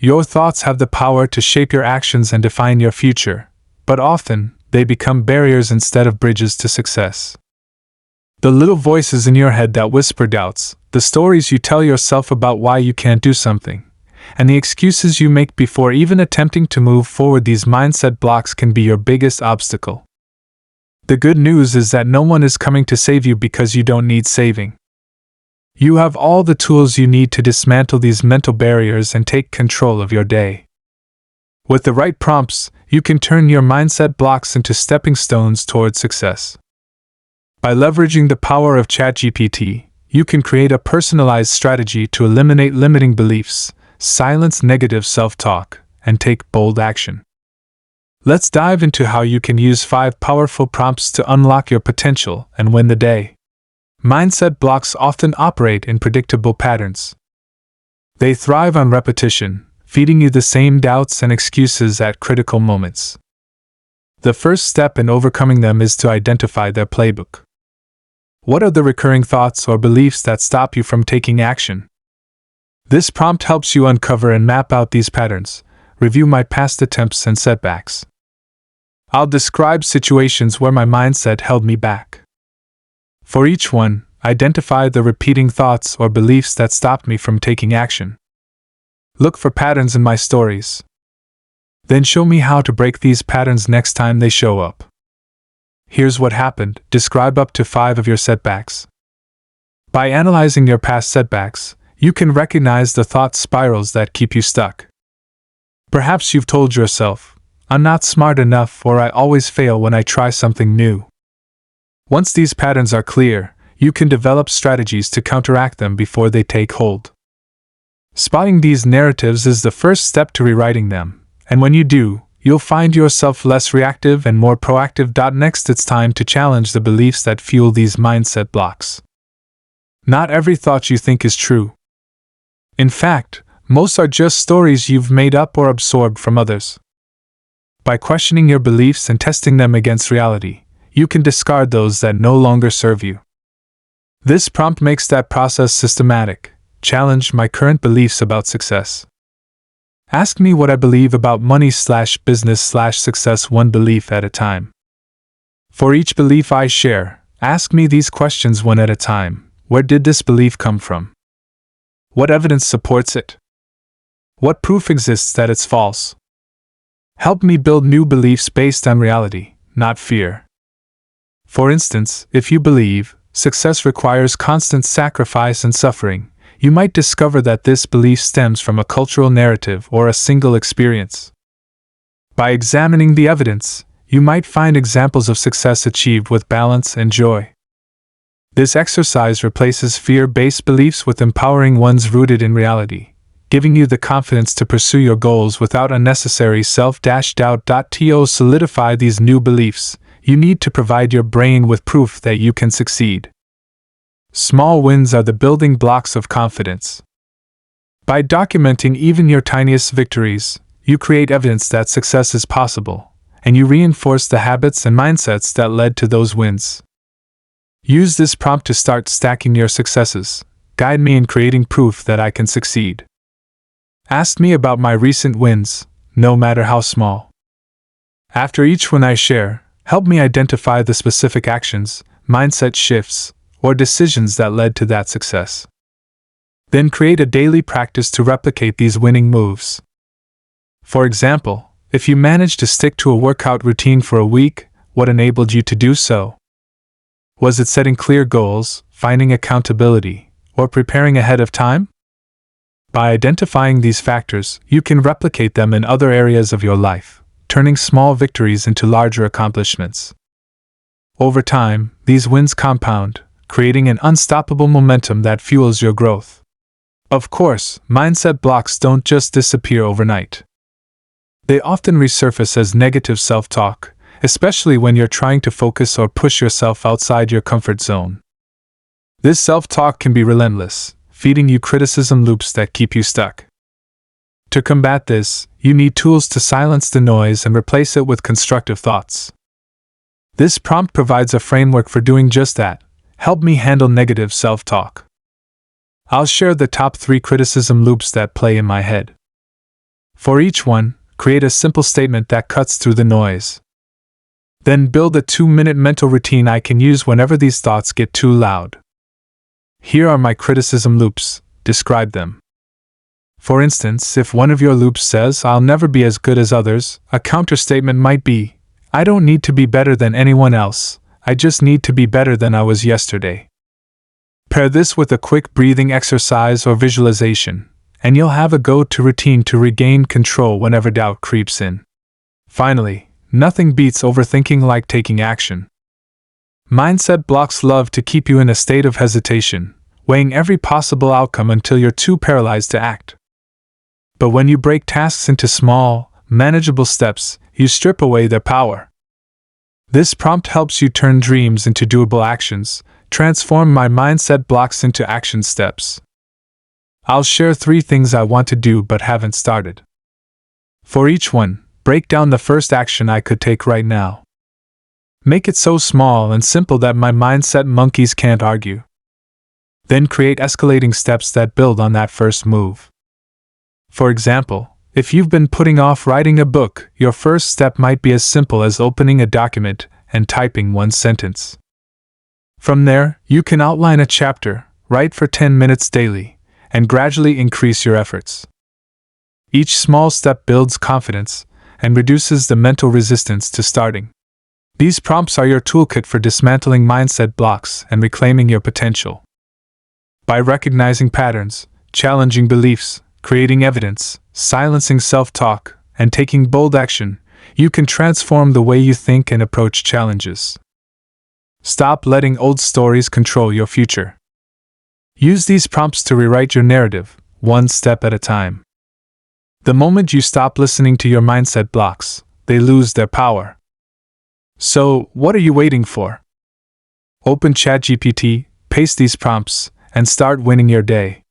Your thoughts have the power to shape your actions and define your future, but often, they become barriers instead of bridges to success. The little voices in your head that whisper doubts, the stories you tell yourself about why you can't do something, and the excuses you make before even attempting to move forward, these mindset blocks can be your biggest obstacle. The good news is that no one is coming to save you because you don't need saving. You have all the tools you need to dismantle these mental barriers and take control of your day. With the right prompts, you can turn your mindset blocks into stepping stones toward success. By leveraging the power of ChatGPT, you can create a personalized strategy to eliminate limiting beliefs, silence negative self-talk, and take bold action. Let's dive into how you can use 5 powerful prompts to unlock your potential and win the day. Mindset blocks often operate in predictable patterns. They thrive on repetition, feeding you the same doubts and excuses at critical moments. The first step in overcoming them is to identify their playbook. What are the recurring thoughts or beliefs that stop you from taking action? This prompt helps you uncover and map out these patterns. Review my past attempts and setbacks. I'll describe situations where my mindset held me back. For each one, identify the repeating thoughts or beliefs that stopped me from taking action. Look for patterns in my stories. Then show me how to break these patterns next time they show up. Here's what happened. Describe up to 5 of your setbacks. By analyzing your past setbacks, you can recognize the thought spirals that keep you stuck. Perhaps you've told yourself, "I'm not smart enough," or "I always fail when I try something new." Once these patterns are clear, you can develop strategies to counteract them before they take hold. Spotting these narratives is the first step to rewriting them, and when you do, you'll find yourself less reactive and more proactive. Next, it's time to challenge the beliefs that fuel these mindset blocks. Not every thought you think is true. In fact, most are just stories you've made up or absorbed from others. By questioning your beliefs and testing them against reality, you can discard those that no longer serve you. This prompt makes that process systematic. Challenge my current beliefs about success. Ask me what I believe about money/business/success, one belief at a time. For each belief I share, ask me these questions one at a time. Where did this belief come from? What evidence supports it? What proof exists that it's false? Help me build new beliefs based on reality, not fear. For instance, if you believe success requires constant sacrifice and suffering, you might discover that this belief stems from a cultural narrative or a single experience. By examining the evidence, you might find examples of success achieved with balance and joy. This exercise replaces fear-based beliefs with empowering ones rooted in reality, giving you the confidence to pursue your goals without unnecessary self-doubt. To solidify these new beliefs, you need to provide your brain with proof that you can succeed. Small wins are the building blocks of confidence. By documenting even your tiniest victories, you create evidence that success is possible, and you reinforce the habits and mindsets that led to those wins. Use this prompt to start stacking your successes. Guide me in creating proof that I can succeed. Ask me about my recent wins, no matter how small. After each one I share, help me identify the specific actions, mindset shifts, or decisions that led to that success. Then create a daily practice to replicate these winning moves. For example, if you managed to stick to a workout routine for a week, what enabled you to do so? Was it setting clear goals, finding accountability, or preparing ahead of time? By identifying these factors, you can replicate them in other areas of your life, turning small victories into larger accomplishments. Over time, these wins compound, creating an unstoppable momentum that fuels your growth. Of course, mindset blocks don't just disappear overnight. They often resurface as negative self-talk, especially when you're trying to focus or push yourself outside your comfort zone. This self-talk can be relentless, feeding you criticism loops that keep you stuck. To combat this, you need tools to silence the noise and replace it with constructive thoughts. This prompt provides a framework for doing just that. Help me handle negative self-talk. I'll share the top 3 criticism loops that play in my head. For each one, create a simple statement that cuts through the noise. Then build a 2-minute mental routine I can use whenever these thoughts get too loud. Here are my criticism loops. Describe them. For instance, if one of your loops says, "I'll never be as good as others," a counter statement might be, "I don't need to be better than anyone else, I just need to be better than I was yesterday." Pair this with a quick breathing exercise or visualization, and you'll have a go-to routine to regain control whenever doubt creeps in. Finally, nothing beats overthinking like taking action. Mindset blocks love to keep you in a state of hesitation, weighing every possible outcome until you're too paralyzed to act. But when you break tasks into small, manageable steps, you strip away their power. This prompt helps you turn dreams into doable actions, transform my mindset blocks into action steps. I'll share 3 things I want to do but haven't started. For each one, break down the first action I could take right now. Make it so small and simple that my mindset monkeys can't argue. Then create escalating steps that build on that first move. For example, if you've been putting off writing a book, your first step might be as simple as opening a document and typing 1 sentence. From there, you can outline a chapter, write for 10 minutes daily, and gradually increase your efforts. Each small step builds confidence and reduces the mental resistance to starting. These prompts are your toolkit for dismantling mindset blocks and reclaiming your potential. By recognizing patterns, challenging beliefs, creating evidence, silencing self-talk, and taking bold action, you can transform the way you think and approach challenges. Stop letting old stories control your future. Use these prompts to rewrite your narrative, 1 step at a time. The moment you stop listening to your mindset blocks, they lose their power. So, what are you waiting for? Open ChatGPT, paste these prompts, and start winning your day.